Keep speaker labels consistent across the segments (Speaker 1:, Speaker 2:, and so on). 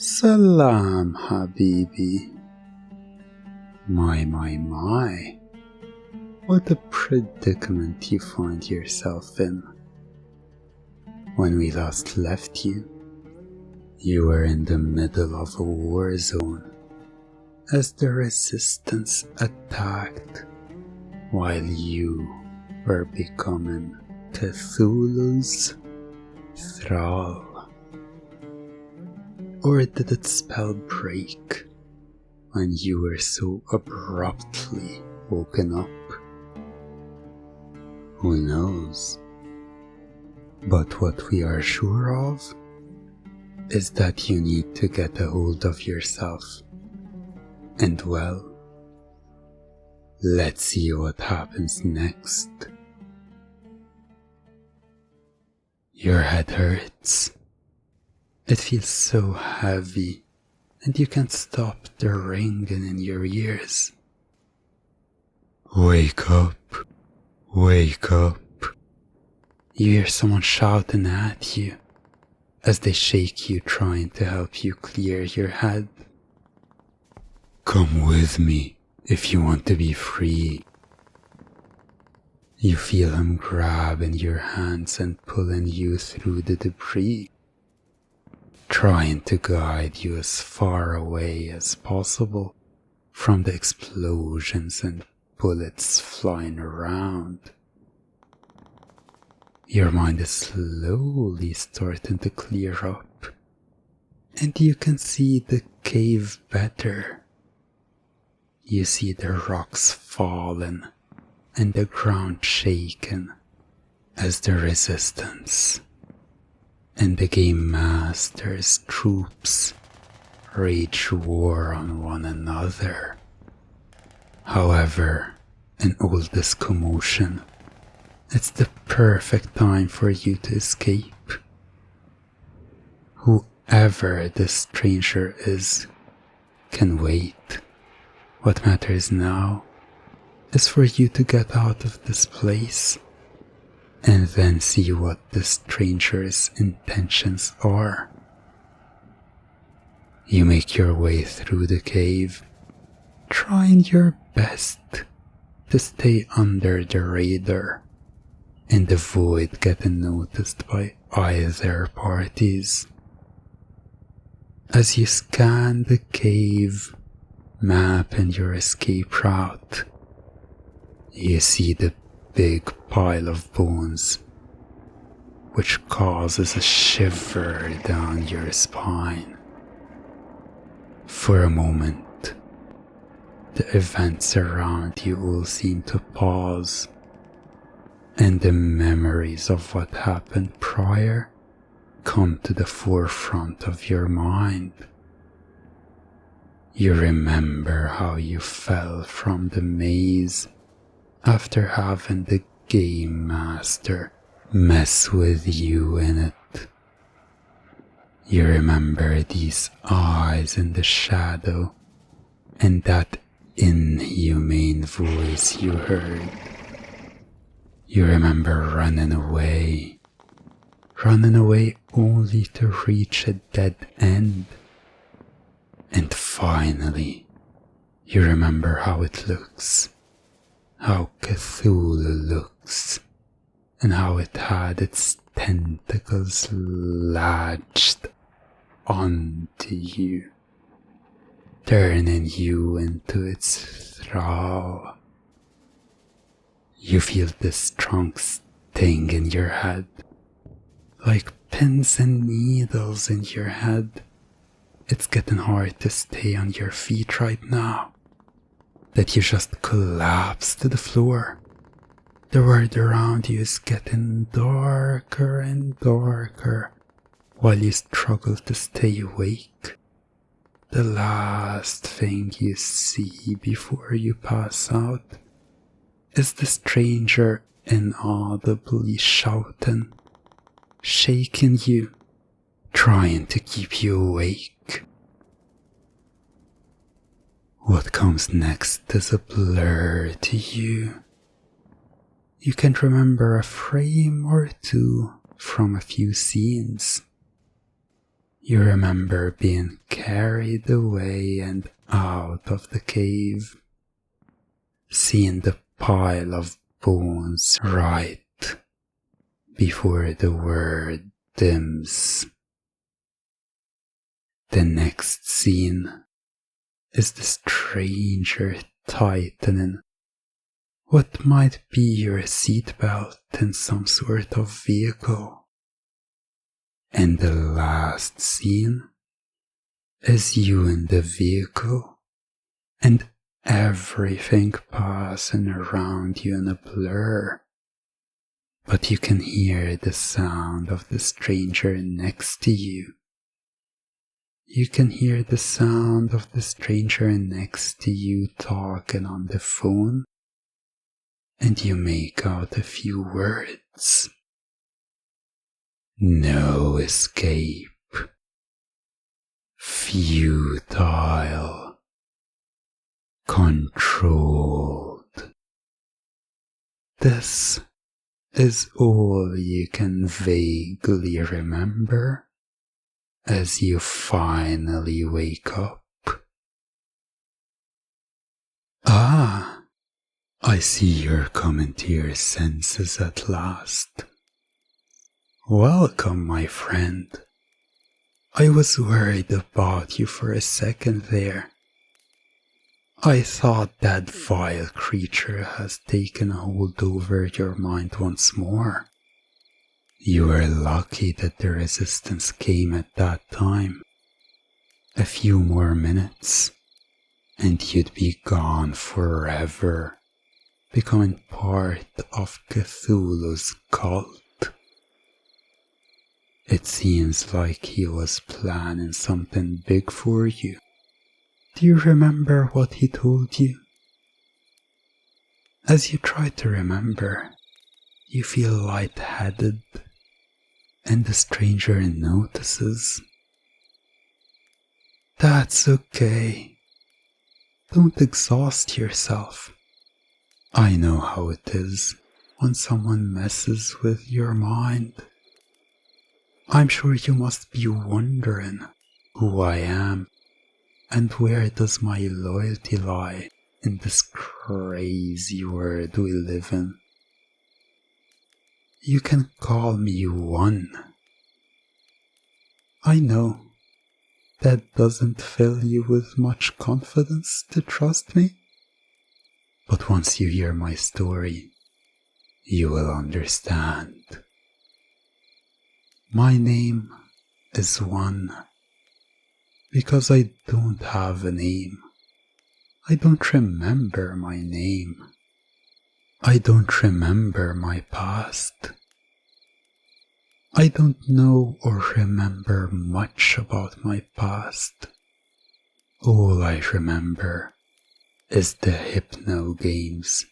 Speaker 1: Salam Habibi. My. What a predicament you find yourself in. When we last left you, you were in the middle of a war zone as the resistance attacked while you were becoming Cthulhu's thrall. Or did its spell break when you were so abruptly woken up? Who knows? But what we are sure of is that you need to get a hold of yourself. And well, let's see what happens next. Your head hurts. It feels so heavy, and you can't stop the ringing in your ears. Wake up, wake up. You hear someone shouting at you as they shake you, trying to help you clear your head. Come with me if you want to be free. You feel him grabbing your hands and pulling you through the debris, trying to guide you as far away as possible from the explosions and bullets flying around. Your mind is slowly starting to clear up, and you can see the cave better. You see the rocks falling and the ground shaking as the resistance and the Game Master's troops wage war on one another. However, in all this commotion, it's the perfect time for you to escape. Whoever this stranger is can wait. What matters now is for you to get out of this place and then see what the stranger's intentions are. You make your way through the cave, trying your best to stay under the radar and avoid getting noticed by either parties. As you scan the cave, mapping your escape route, you see the big pile of bones, which causes a shiver down your spine. For a moment, the events around you all seem to pause, and the memories of what happened prior come to the forefront of your mind. You remember how you fell from the maze after having the Game Master mess with you in it. You remember these eyes in the shadow and that inhumane voice you heard. You remember running away only to reach a dead end. And finally, you remember how it looks. How Cthulhu looks, and how it had its tentacles latched onto you, turning you into its thrall. You feel this strong sting in your head, like pins and needles in your head. It's getting hard to stay on your feet right now, that you just collapse to the floor. The world around you is getting darker and darker while you struggle to stay awake. The last thing you see before you pass out is the stranger inaudibly shouting, shaking you, trying to keep you awake. What comes next is a blur to you. You can remember a frame or two from a few scenes, You remember being carried away and out of the cave, seeing the pile of bones right before the word dims. The next scene is the stranger tightening what might be your seatbelt in some sort of vehicle. And the last scene is you in the vehicle and everything passing around you in a blur. But you can hear the sound of the stranger next to you. You can hear the sound of the stranger next to you talking on the phone, and you make out a few words. No escape. Futile. Controlled. This is all you can vaguely remember as you finally wake up. Ah, I see you're coming to your senses at last. Welcome, my friend. I was worried about you for a second there. I thought that vile creature has taken hold over your mind once more. You were lucky that the resistance came at that time. A few more minutes, and you'd be gone forever, becoming part of Cthulhu's cult. It seems like he was planning something big for you. Do you remember what he told you? As you try to remember, you feel lightheaded, and the stranger notices. That's okay. Don't exhaust yourself. I know how it is when someone messes with your mind. I'm sure you must be wondering who I am and where does my loyalty lie in this crazy world we live in. You can call me one. I know that doesn't fill you with much confidence to trust me, but once you hear my story, you will understand. My name is One, because I don't have a name. I don't remember my name. I don't remember my past. I don't know or remember much about my past. All I remember is the Hypno games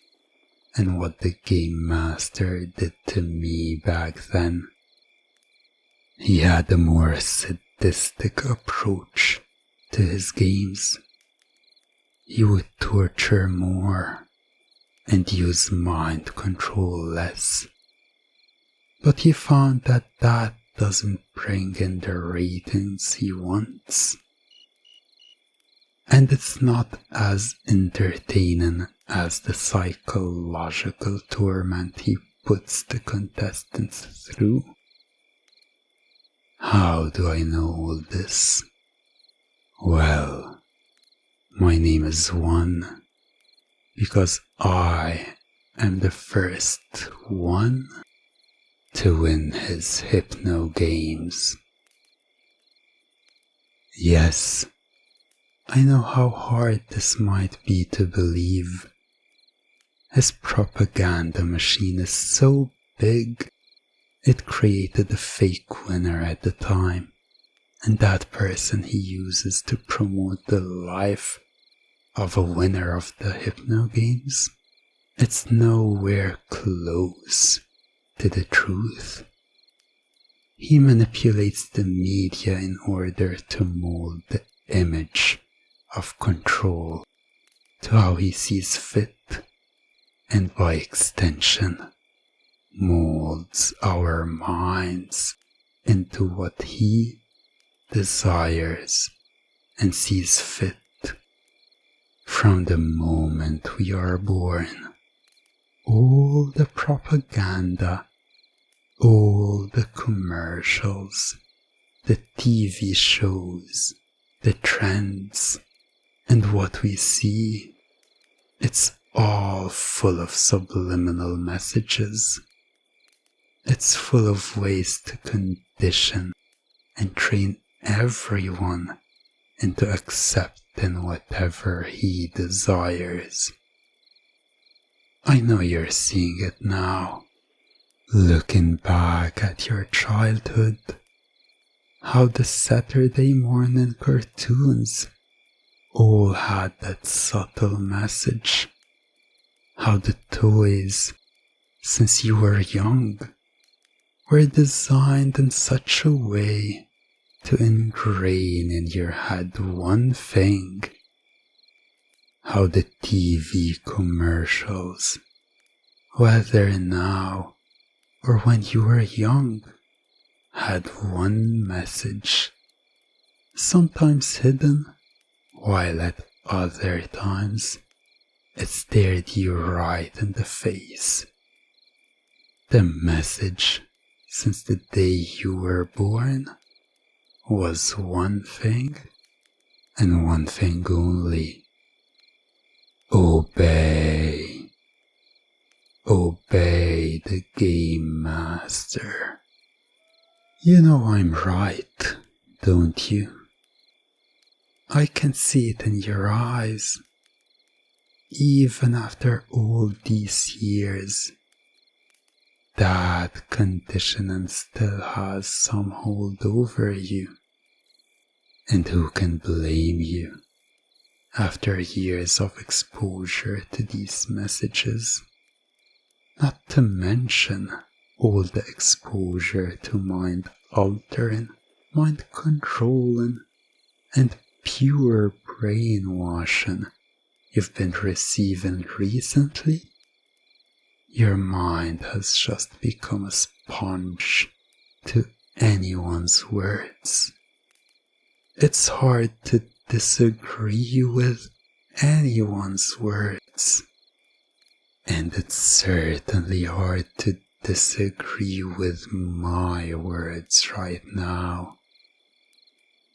Speaker 1: and what the game master did to me back then. He had a more sadistic approach to his games. He would torture more and use mind control less. But he found that doesn't bring in the ratings he wants. And it's not as entertaining as the psychological torment he puts the contestants through. How do I know all this? Well, my name is One because I am the first one to win his Hypno games. Yes, I know how hard this might be to believe. His propaganda machine is so big, it created a fake winner at the time, and that person he uses to promote the life of a winner of the Hypno games, it's nowhere close to the truth. He manipulates the media in order to mold the image of control to how he sees fit, and by extension, molds our minds into what he desires and sees fit from the moment we are born. All the propaganda, all the commercials, the TV shows, the trends, and what we see, it's all full of subliminal messages. It's full of ways to condition and train everyone into accepting whatever he desires. I know you're seeing it now, looking back at your childhood, how the Saturday morning cartoons all had that subtle message, how the toys, since you were young, were designed in such a way to ingrain in your head one thing, how the TV commercials, whether now or when you were young, had one message, sometimes hidden, while at other times it stared you right in the face. The message, since the day you were born, was one thing, and one thing only. Obey. Obey the game master. You know I'm right, don't you? I can see it in your eyes. Even after all these years, that conditioning still has some hold over you. And who can blame you after years of exposure to these messages? Not to mention all the exposure to mind altering, mind controlling, and pure brainwashing you've been receiving recently. Your mind has just become a sponge to anyone's words. It's hard to disagree with anyone's words. And it's certainly hard to disagree with my words right now.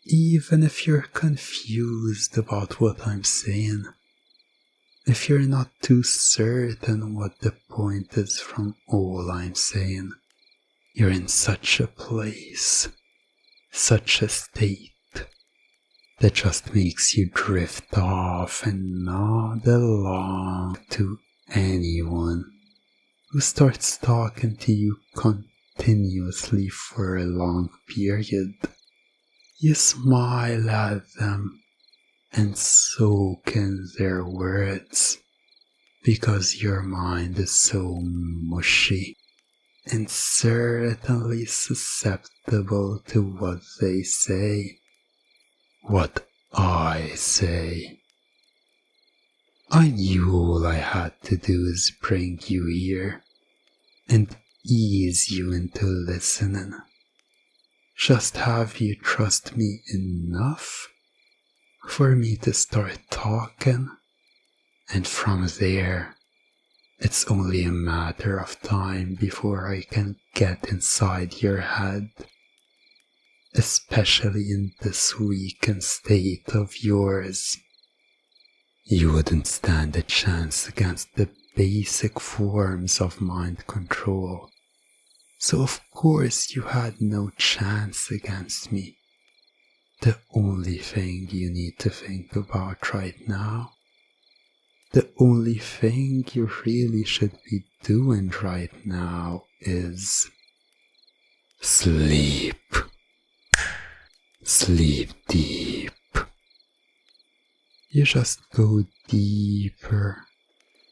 Speaker 1: Even if you're confused about what I'm saying, if you're not too certain what the point is from all I'm saying, you're in such a place, such a state, that just makes you drift off and nod along to anyone who starts talking to you continuously for a long period. You smile at them and soak in their words because your mind is so mushy and certainly susceptible to what they say, what I say. I knew all I had to do is bring you here and ease you into listening. Just have you trust me enough for me to start talking, and from there, it's only a matter of time before I can get inside your head, especially in this weakened state of yours. You wouldn't stand a chance against the basic forms of mind control, so of course you had no chance against me. The only thing you need to think about right now, the only thing you really should be doing right now is sleep. Sleep deep. You just go deeper,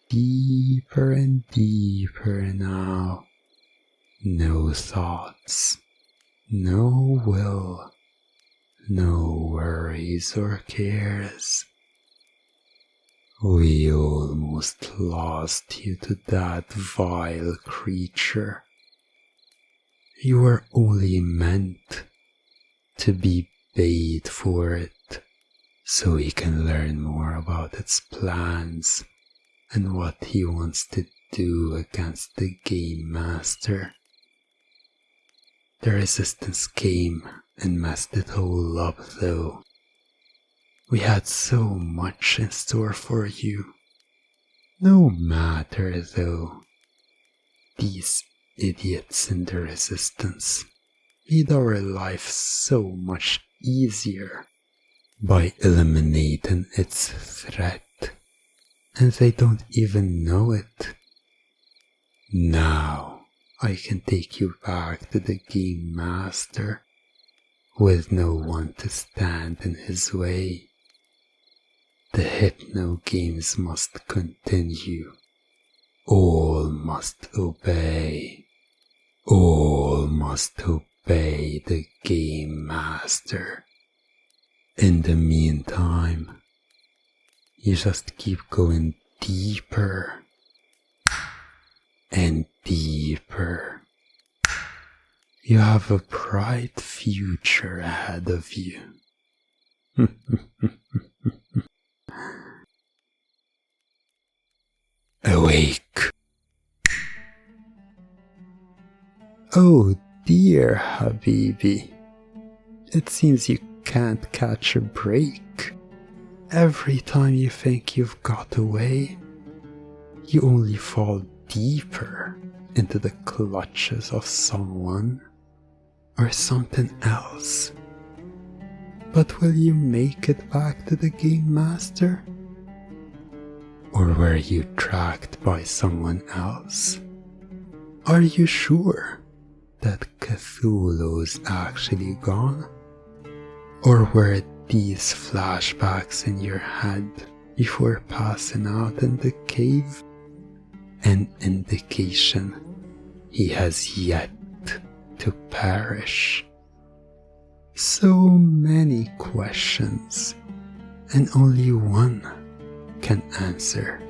Speaker 1: deeper and deeper now. No thoughts, no will, no worries or cares. We almost lost you to that vile creature. You were only meant to be bait for it, so he can learn more about its plans and what he wants to do against the Game Master. The resistance came and messed it all up though. We had so much in store for you. No matter though, these idiots in the resistance made our life so much easier by eliminating its threat, and they don't even know it. Now I can take you back to the Game Master with no one to stand in his way. The Hypno games must continue. All must obey. All must obey the Game Master. In the meantime, you just keep going deeper and deeper. You have a bright future ahead of you. Awake. Oh dear, Habibi. It seems you can't catch a break. Every time you think you've got away, you only fall deeper into the clutches of someone or something else. But will you make it back to the Game Master? Or were you tracked by someone else? Are you sure that Cthulhu's actually gone? Or were these flashbacks in your head before passing out in the cave an indication he has yet to perish? So many questions, and only one can answer.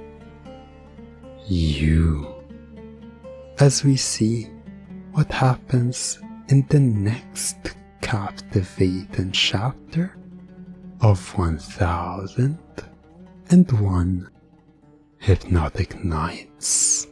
Speaker 1: You. As we see what happens in the next captivating chapter of 1001 Hypnotic Nights.